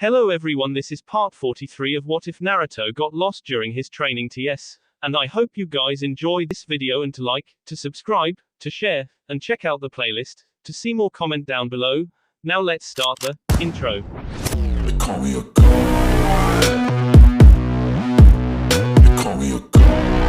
Hello everyone, this is part 43 of What If Naruto Got Lost During His Training TS, and I hope you guys enjoy this video and to like, to subscribe, to share, and check out the playlist, to see more comment down below. Now let's start the intro. They call me a god. They call me a god.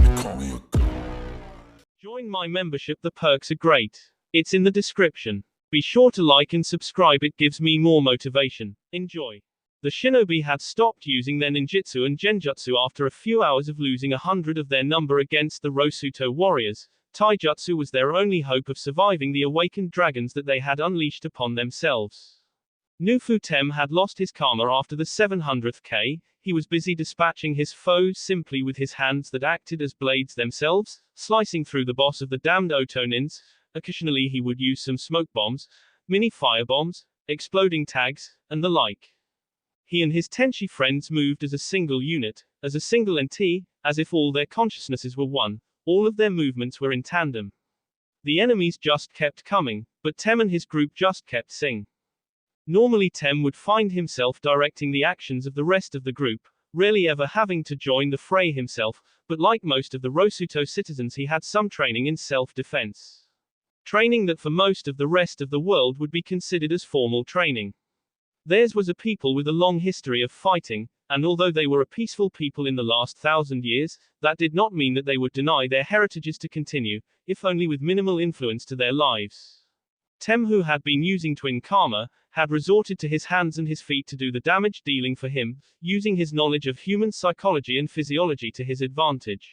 They call me a god. Join my membership, the perks are great. It's in the description. Be sure to like and subscribe, it gives me more motivation. Enjoy. The shinobi had stopped using their ninjutsu and genjutsu after a few hours of losing 100 of their number against the Rosuto warriors. Taijutsu was their only hope of surviving the awakened dragons that they had unleashed upon themselves. Tem had lost his karma after the 700th K. He was busy dispatching his foes simply with his hands that acted as blades themselves, slicing through the boss of the damned Otonins. Occasionally he would use some smoke bombs, mini firebombs, exploding tags, and the like. He and his Tenchi friends moved as a single unit, as a single entity, as if all their consciousnesses were one. All of their movements were in tandem. The enemies just kept coming, but Tem and his group just kept sing. Normally Tem would find himself directing the actions of the rest of the group, rarely ever having to join the fray himself, but like most of the Rosuto citizens he had some training in self-defense. Training that for most of the rest of the world would be considered as formal training. Theirs was a people with a long history of fighting, and although they were a peaceful people in the last 1,000 years, that did not mean that they would deny their heritages to continue, if only with minimal influence to their lives. Tem, who had been using twin karma, had resorted to his hands and his feet to do the damage dealing for him, using his knowledge of human psychology and physiology to his advantage.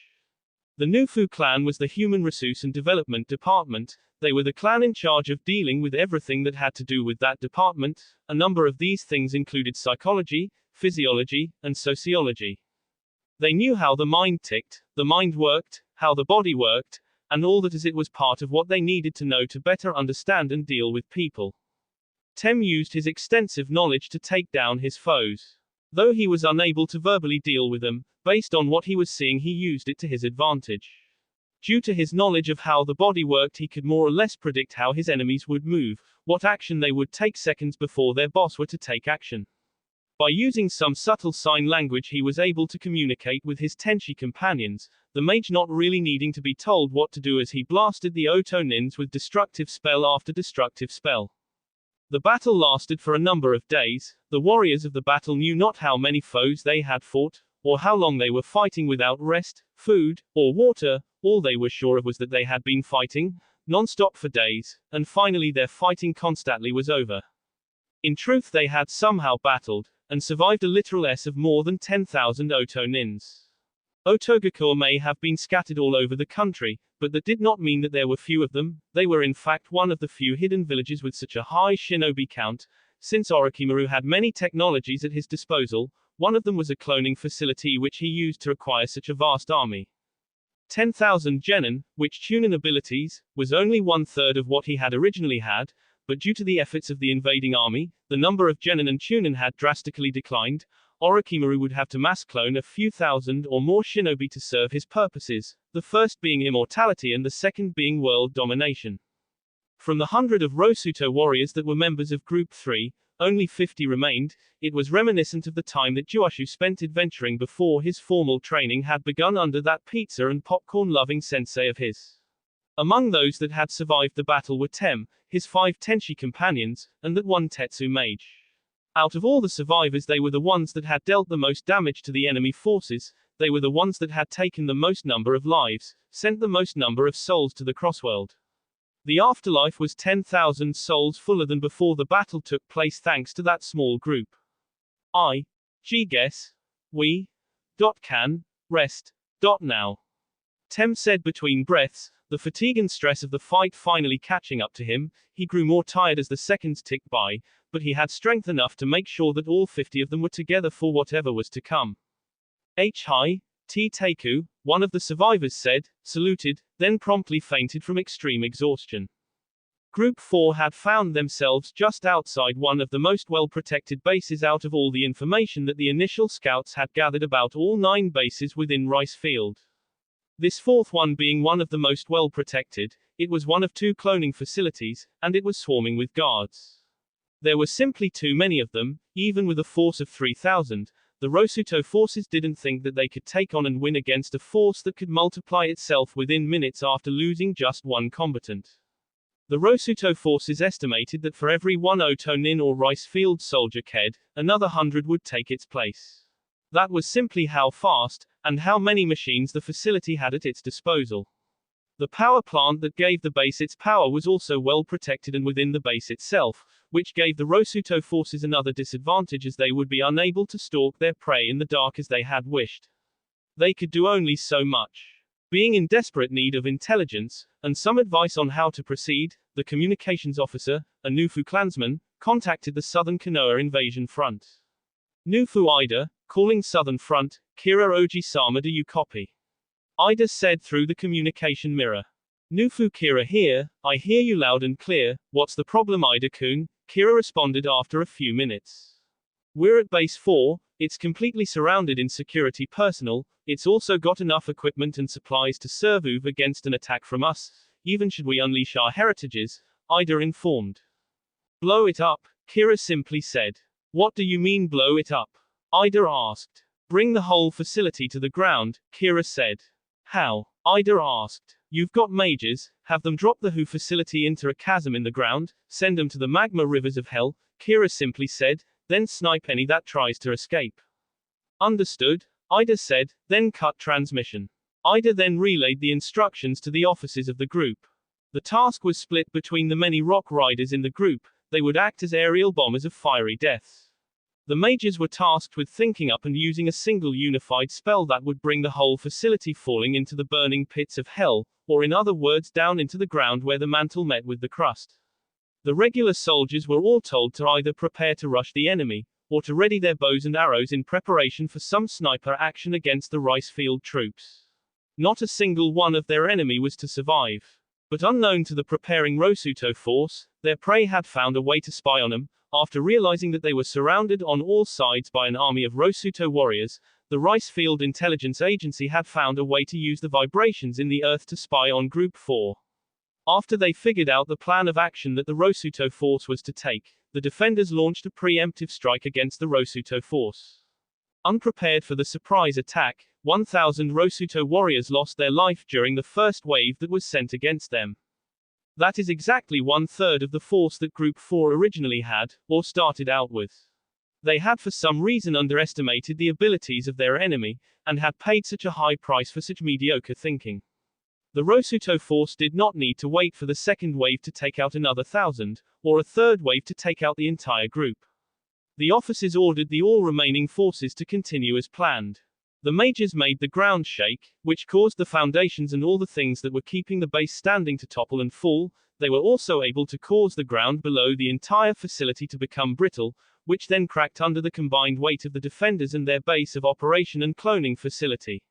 The Nufu clan was the Human Resource and Development Department. They were the clan in charge of dealing with everything that had to do with that department. A number of these things included psychology, physiology, and sociology. They knew how the mind ticked, the mind worked, how the body worked, and all that, as it was part of what they needed to know to better understand and deal with people. Tem used his extensive knowledge to take down his foes. Though he was unable to verbally deal with them, based on what he was seeing he used it to his advantage. Due to his knowledge of how the body worked, he could more or less predict how his enemies would move, what action they would take seconds before their boss were to take action. By using some subtle sign language he was able to communicate with his Tenchi companions, the mage not really needing to be told what to do as he blasted the Otonins with destructive spell after destructive spell. The battle lasted for a number of days. The warriors of the battle knew not how many foes they had fought, or how long they were fighting without rest, food, or water. All they were sure of was that they had been fighting, non-stop for days, and finally their fighting constantly was over. In truth they had somehow battled, and survived a literal S of more than 10,000 Otonins. Otogakur may have been scattered all over the country, but that did not mean that there were few of them. They were in fact one of the few hidden villages with such a high shinobi count. Since Orochimaru had many technologies at his disposal, one of them was a cloning facility which he used to acquire such a vast army. 10,000 genin, which Chunin abilities, was only 1/3 of what he had originally had, but due to the efforts of the invading army, the number of genin and Chunin had drastically declined. Orochimaru would have to mass clone a few thousand or more shinobi to serve his purposes, the first being immortality and the second being world domination. From the 100 of Rosuto warriors that were members of Group 3, only 50 remained. It was reminiscent of the time that Juashu spent adventuring before his formal training had begun under that pizza and popcorn-loving sensei of his. Among those that had survived the battle were Tem, his 5 Tenchi companions, and that one Tetsu mage. Out of all the survivors they were the ones that had dealt the most damage to the enemy forces. They were the ones that had taken the most number of lives, sent the most number of souls to the crossworld. The afterlife was 10,000 souls fuller than before the battle took place thanks to that small group. Guess. We. Can. Rest. Now. Tem said between breaths, the fatigue and stress of the fight finally catching up to him. He grew more tired as the seconds ticked by, but he had strength enough to make sure that all 50 of them were together for whatever was to come. T. Teiku, one of the survivors said, saluted, then promptly fainted from extreme exhaustion. Group 4 had found themselves just outside one of the most well-protected bases out of all the information that the initial scouts had gathered about all 9 bases within Rice Field. This fourth one being one of the most well-protected, it was one of 2 cloning facilities, and it was swarming with guards. There were simply too many of them, even with a force of 3,000. The Rosuto forces didn't think that they could take on and win against a force that could multiply itself within minutes after losing just one combatant. The Rosuto forces estimated that for every one Otonin or rice field soldier killed, another 100 would take its place. That was simply how fast, and how many machines the facility had at its disposal. The power plant that gave the base its power was also well protected and within the base itself, which gave the Rosuto forces another disadvantage as they would be unable to stalk their prey in the dark as they had wished. They could do only so much. Being in desperate need of intelligence, and some advice on how to proceed, the communications officer, a Nufu clansman, contacted the Southern Konoha Invasion Front. Nufu Ida, calling Southern Front, Kira Oji-sama, do you copy? Ida said through the communication mirror. Nufu Kira here, I hear you loud and clear, what's the problem Ida-kun? Kira responded after a few minutes. We're at base 4, it's completely surrounded in security personnel, it's also got enough equipment and supplies to survive against an attack from us, even should we unleash our heritages, Ida informed. Blow it up, Kira simply said. What do you mean blow it up? Ida asked. Bring the whole facility to the ground, Kira said. How? Ida asked. You've got mages, have them drop the Hu facility into a chasm in the ground, send them to the magma rivers of hell, Kira simply said, then snipe any that tries to escape. Understood, Ida said, then cut transmission. Ida then relayed the instructions to the officers of the group. The task was split between the many rock riders in the group, they would act as aerial bombers of fiery deaths. The mages were tasked with thinking up and using a single unified spell that would bring the whole facility falling into the burning pits of hell, or in other words down into the ground where the mantle met with the crust. The regular soldiers were all told to either prepare to rush the enemy, or to ready their bows and arrows in preparation for some sniper action against the rice field troops. Not a single one of their enemy was to survive. But unknown to the preparing Rosuto force, their prey had found a way to spy on them. After realizing that they were surrounded on all sides by an army of Rosuto warriors, the Rice Field Intelligence Agency had found a way to use the vibrations in the earth to spy on Group 4. After they figured out the plan of action that the Rosuto force was to take, the defenders launched a preemptive strike against the Rosuto force. Unprepared for the surprise attack, 1,000 Rosuto warriors lost their life during the first wave that was sent against them. That is exactly 1/3 of the force that Group 4 originally had, or started out with. They had for some reason underestimated the abilities of their enemy, and had paid such a high price for such mediocre thinking. The Rosuto force did not need to wait for the second wave to take out another 1,000, or a third wave to take out the entire group. The officers ordered the all remaining forces to continue as planned. The mages made the ground shake, which caused the foundations and all the things that were keeping the base standing to topple and fall. They were also able to cause the ground below the entire facility to become brittle, which then cracked under the combined weight of the defenders and their base of operation and cloning facility.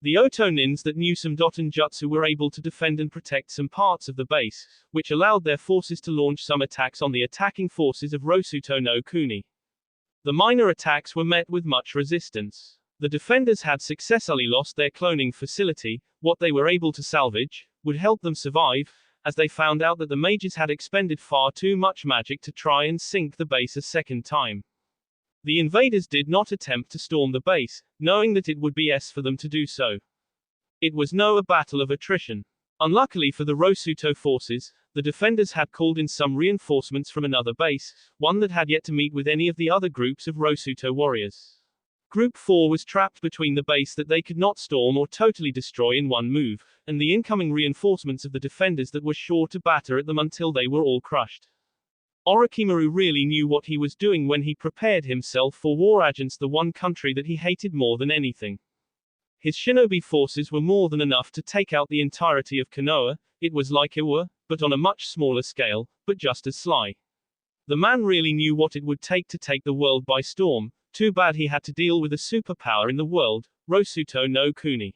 The Otonins that knew some Doton Jutsu were able to defend and protect some parts of the base, which allowed their forces to launch some attacks on the attacking forces of Rosuto no Kuni. The minor attacks were met with much resistance. The defenders had successfully lost their cloning facility. What they were able to salvage would help them survive, as they found out that the mages had expended far too much magic to try and sink the base a second time. The invaders did not attempt to storm the base, knowing that it would be for them to do so. It was a battle of attrition. Unluckily for the Rosuto forces, the defenders had called in some reinforcements from another base, one that had yet to meet with any of the other groups of Rosuto warriors. Group 4 was trapped between the base that they could not storm or totally destroy in one move, and the incoming reinforcements of the defenders that were sure to batter at them until they were all crushed. Orochimaru really knew what he was doing when he prepared himself for war against the one country that he hated more than anything. His shinobi forces were more than enough to take out the entirety of Konoha. It was like Iwa, but on a much smaller scale, but just as sly. The man really knew what it would take to take the world by storm. Too bad he had to deal with a superpower in the world, Rosuto no Kuni.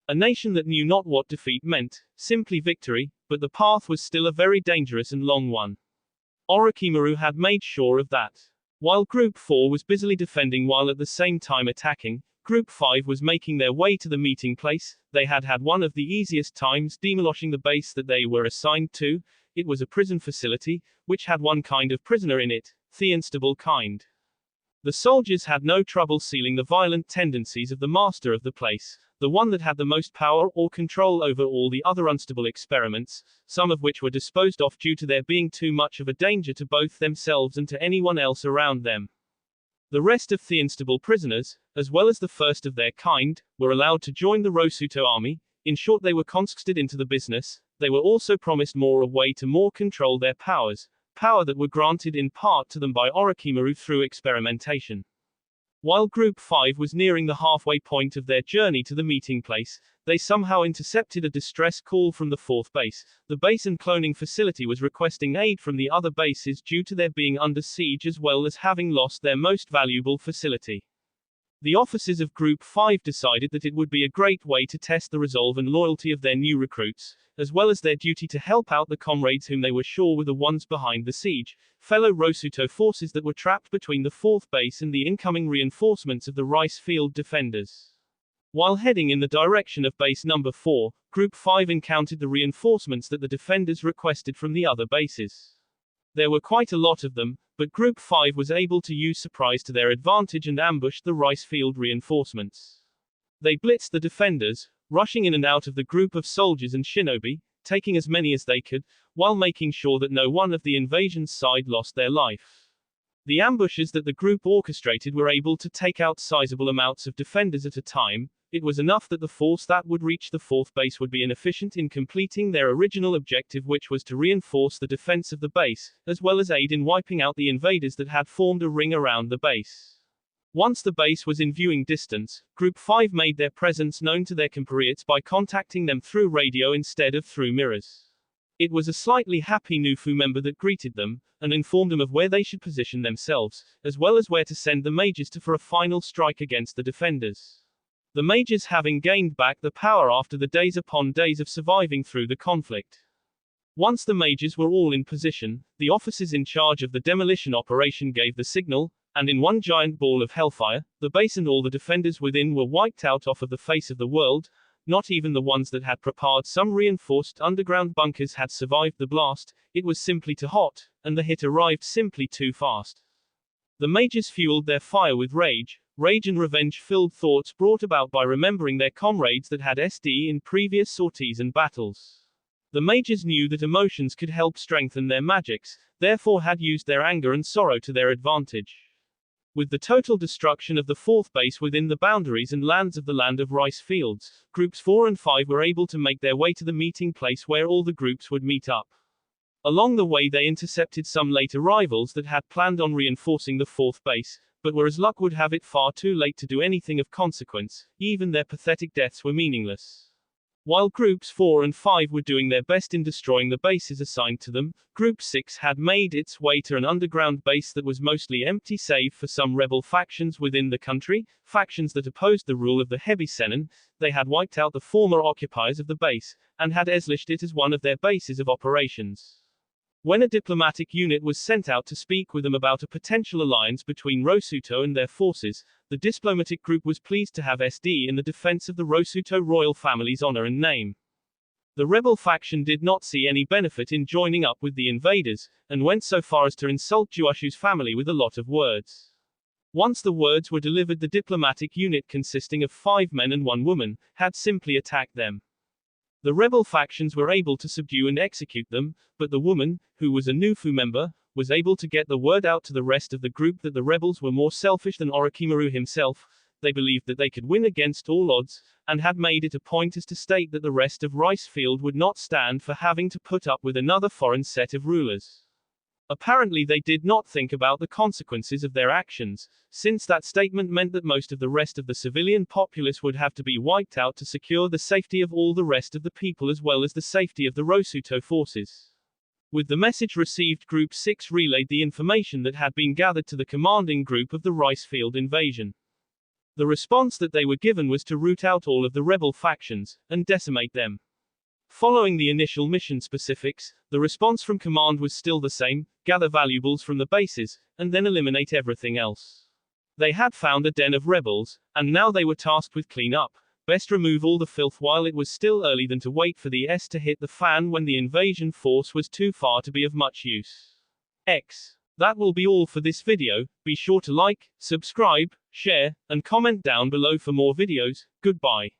A nation that knew not what defeat meant, simply victory, but the path was still a very dangerous and long one. Orochimaru had made sure of that. While Group 4 was busily defending while at the same time attacking, Group 5 was making their way to the meeting place. They had had one of the easiest times demolishing the base that they were assigned to. it was a prison facility, which had one kind of prisoner in it, the unstable kind. The soldiers had no trouble sealing the violent tendencies of the master of the place, the one that had the most power or control over all the other unstable experiments, some of which were disposed of due to their being too much of a danger to both themselves and to anyone else around them. The rest of the unstable prisoners, as well as the first of their kind, were allowed to join the Rosuto army. In short, they were conscripted into the business. They were also promised more a way to more control their powers, power that were granted in part to them by Orochimaru through experimentation. While Group 5 was nearing the halfway point of their journey to the meeting place, they somehow intercepted a distress call from the fourth base. The base and cloning facility was requesting aid from the other bases due to their being under siege as well as having lost their most valuable facility. The officers of Group 5 decided that it would be a great way to test the resolve and loyalty of their new recruits, as well as their duty to help out the comrades whom they were sure were the ones behind the siege, fellow Rosuto forces that were trapped between the 4th base and the incoming reinforcements of the rice field defenders. While heading in the direction of base number 4, Group 5 encountered the reinforcements that the defenders requested from the other bases. There were quite a lot of them, but Group 5 was able to use surprise to their advantage and ambushed the rice field reinforcements. They blitzed the defenders, rushing in and out of the group of soldiers and shinobi, taking as many as they could, while making sure that no one of the invasion's side lost their life. The ambushes that the group orchestrated were able to take out sizable amounts of defenders at a time. It was enough that the force that would reach the 4th base would be inefficient in completing their original objective, which was to reinforce the defense of the base, as well as aid in wiping out the invaders that had formed a ring around the base. Once the base was in viewing distance, Group 5 made their presence known to their compatriots by contacting them through radio instead of through mirrors. It was a slightly happy Nufu member that greeted them, and informed them of where they should position themselves, as well as where to send the mages to for a final strike against the defenders. The mages having gained back the power after the days upon days of surviving through the conflict. Once the mages were all in position, the officers in charge of the demolition operation gave the signal, and in one giant ball of hellfire, the base and all the defenders within were wiped out off of the face of the world. Not even the ones that had prepared some reinforced underground bunkers had survived the blast. It was simply too hot, and the hit arrived simply too fast. The mages fueled their fire with rage and revenge-filled thoughts brought about by remembering their comrades that had SD in previous sorties and battles. The mages knew that emotions could help strengthen their magics, therefore had used their anger and sorrow to their advantage. With the total destruction of the 4th base within the boundaries and lands of the land of rice fields, Groups 4 and 5 were able to make their way to the meeting place where all the groups would meet up. Along the way they intercepted some late arrivals that had planned on reinforcing the 4th base, but were as luck would have it far too late to do anything of consequence. Even their pathetic deaths were meaningless. While Groups 4 and 5 were doing their best in destroying the bases assigned to them, Group 6 had made its way to an underground base that was mostly empty save for some rebel factions within the country, factions that opposed the rule of the Hebi Senin. They had wiped out the former occupiers of the base, and had established it as one of their bases of operations. When a diplomatic unit was sent out to speak with them about a potential alliance between Rosuto and their forces, the diplomatic group was pleased to have SD in the defense of the Rosuto royal family's honor and name. The rebel faction did not see any benefit in joining up with the invaders, and went so far as to insult Juashu's family with a lot of words. Once the words were delivered, the diplomatic unit consisting of 5 men and 1 woman, had simply attacked them. The rebel factions were able to subdue and execute them, but the woman, who was a Nufu member, was able to get the word out to the rest of the group that the rebels were more selfish than Orochimaru himself. They believed that they could win against all odds, and had made it a point as to state that the rest of Rice Field would not stand for having to put up with another foreign set of rulers. Apparently they did not think about the consequences of their actions, since that statement meant that most of the rest of the civilian populace would have to be wiped out to secure the safety of all the rest of the people as well as the safety of the Rosuto forces. With the message received, Group 6 relayed the information that had been gathered to the commanding group of the Rice Field invasion. The response that they were given was to root out all of the rebel factions, and decimate them. Following the initial mission specifics, the response from command was still the same: gather valuables from the bases, and then eliminate everything else. They had found a den of rebels, and now they were tasked with clean up. Best remove all the filth while it was still early than to wait for the S to hit the fan when the invasion force was too far to be of much use. X. That will be all for this video. Be sure to like, subscribe, share, and comment down below for more videos. Goodbye.